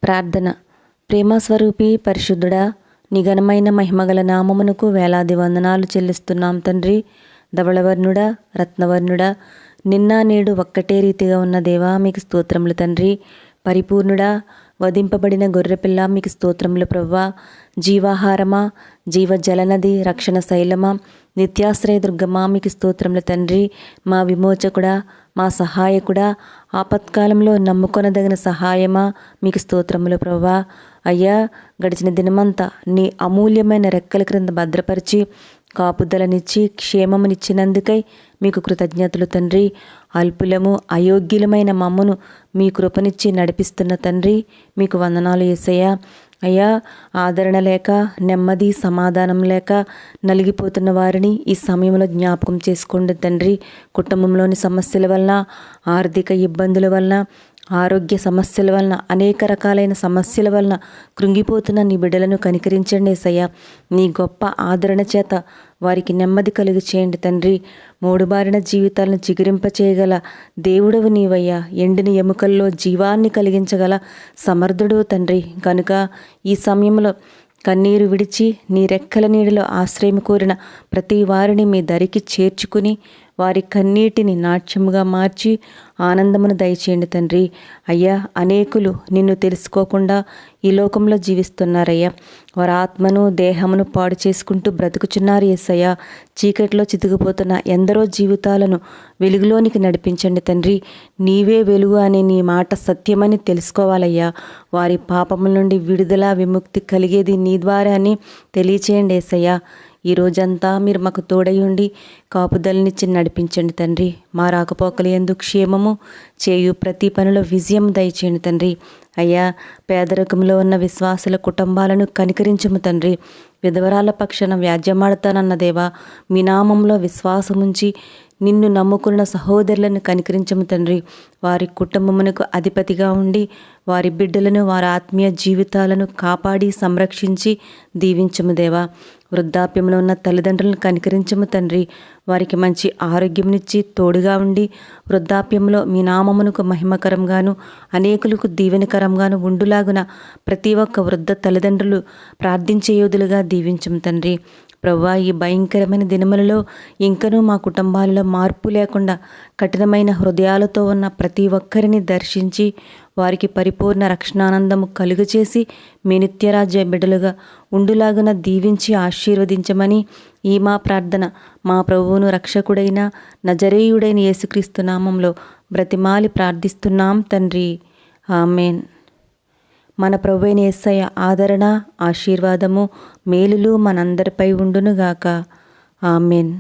ప్రార్థన. ప్రేమస్వరూపి పరిశుద్ధుడా, నిఘనమైన మహిమగల నామమునకు వేలాది వందనాలు చెల్లిస్తున్నాం తండ్రి. ధవళవర్ణుడా, రత్నవర్ణుడా, నిన్న నేడు ఒక్కటే రీతిగా ఉన్న దేవా మీకు స్తోత్రములు తండ్రి. పరిపూర్ణుడా, వధింపబడిన గొర్రెపిల్ల మీకు స్తోత్రములు ప్రవ్వా. జీవాహారమా, జీవ జలనది, రక్షణ శైలమా, నిత్యాశ్రయ దుర్గమా మీకు స్తోత్రములు తండ్రి. మా విమోచకుడా, మా సహాయకుడా, ఆపత్కాలంలో నమ్ముకొనదగిన సహాయమా మీకు స్తోత్రములు ప్రవ్వా. అయ్యా, గడిచిన దినమంతా నీ అమూల్యమైన రెక్కల క్రింద భద్రపరిచి కాపుదలనిచ్చి క్షేమమునిచ్చినందుకై మీకు కృతజ్ఞతలు తండ్రి. అల్పులము అయోగ్యులమైన మమ్మను మీ కృపనిచ్చి నడిపిస్తున్న తండ్రి మీకు వందనాలు యేసయ్యా. అయ్యా, ఆదరణ లేక, నెమ్మది సమాధానం లేక నలిగిపోతున్న వారిని ఈ సమయంలో జ్ఞాపకం చేసుకోండి తండ్రి. కుటుంబంలోని సమస్యల వలన, ఆర్థిక ఇబ్బందుల వలన, ఆరోగ్య సమస్యల వలన, అనేక రకాలైన సమస్యల వలన కృంగిపోతున్న నీ బిడ్డలను కనికరించండి యేసయ్యా. నీ గొప్ప ఆదరణ చేత వారికి నెమ్మది కలుగు చేయండి తండ్రి. మూడుబారిన జీవితాలను చిగురింపచేయగల దేవుడవు నీవయ్యా. ఎండిన ఎముకల్లో జీవాన్ని కలిగించగల సమర్థుడు తండ్రి. కనుక ఈ సమయంలో కన్నీరు విడిచి నీ రెక్కల నీడలో ఆశ్రయం కోరిన ప్రతి వారిని మీ దరికి చేర్చుకుని వారి కన్నీటిని నాట్యముగా మార్చి ఆనందమును దయచేయండి తండ్రి. అయ్యా, అనేకులు నిన్ను తెలుసుకోకుండా ఈ లోకంలో జీవిస్తున్నారయ్యా. వారి ఆత్మను దేహమును పాడు చేసుకుంటూ బ్రతుకుచున్నారు యేసయ్యా. చీకటిలో చితికిపోతున్న ఎందరో జీవితాలను వెలుగులోనికి నడిపించండి తండ్రి. నీవే వెలుగు అనే నీ మాట సత్యమని తెలుసుకోవాలయ్యా. వారి పాపముల నుండి విడుదల విముక్తి కలిగేది నీ ద్వారా అని తెలియచేయండి యేసయ్యా. ఈ రోజంతా మీరు మాకు తోడయుండి కాపుదలనిచ్చి నడిపించండి తండ్రి. మా రాకపోకలు యందు క్షేమము, చేయు ప్రతి పనిలో విజయం దయచేయండి తండ్రి. అయ్యా, పేదరికంలో ఉన్న విశ్వాసుల కుటుంబాలను కనికరించము తండ్రి. విధవరాల పక్షాన వ్యాజ్యమాడతానన్న దేవా, మీ నామంలో విశ్వాసముంచి నిన్ను నమ్ముకున్న సహోదరులను కనికరించము తండ్రి. వారి కుటుంబమునకు అధిపతిగా ఉండి వారి బిడ్డలను, వారి ఆత్మీయ జీవితాలను కాపాడి సంరక్షించి దీవించము దేవా. వృద్ధాప్యంలో ఉన్న తల్లిదండ్రులను కనికరించము తండ్రి. వారికి మంచి ఆరోగ్యంనిచ్చి తోడుగా ఉండి వృద్ధాప్యంలో మీ నామమునకు మహిమకరంగాను అనేకులకు దీవెనకరంగాను ఉండులాగున ప్రతి ఒక్క వృద్ధ తల్లిదండ్రులు ప్రార్థించే యోధులుగా దీవించము తండ్రి. ప్రవ్వా, ఈ భయంకరమైన దినములలో ఇంకనూ మా కుటుంబాలలో మార్పు లేకుండా కఠినమైన హృదయాలతో ఉన్న ప్రతి ఒక్కరిని దర్శించి వారికి పరిపూర్ణ రక్షణానందము కలుగచేసి మీ నిత్యరాజ్య బిడ్డలుగా ఉండులాగున దీవించి ఆశీర్వదించమని ఈ మా ప్రార్థన మా ప్రభువును రక్షకుడైన నజరేయుడైన యేసుక్రీస్తు నామంలో బ్రతిమాలి ప్రార్థిస్తున్నాం తండ్రి. ఆమెన్. మన ప్రభువైన యేసయ్య ఆదరణ, ఆశీర్వాదము, మేలులు మనందరిపై ఉండునుగాక. ఆమెన్.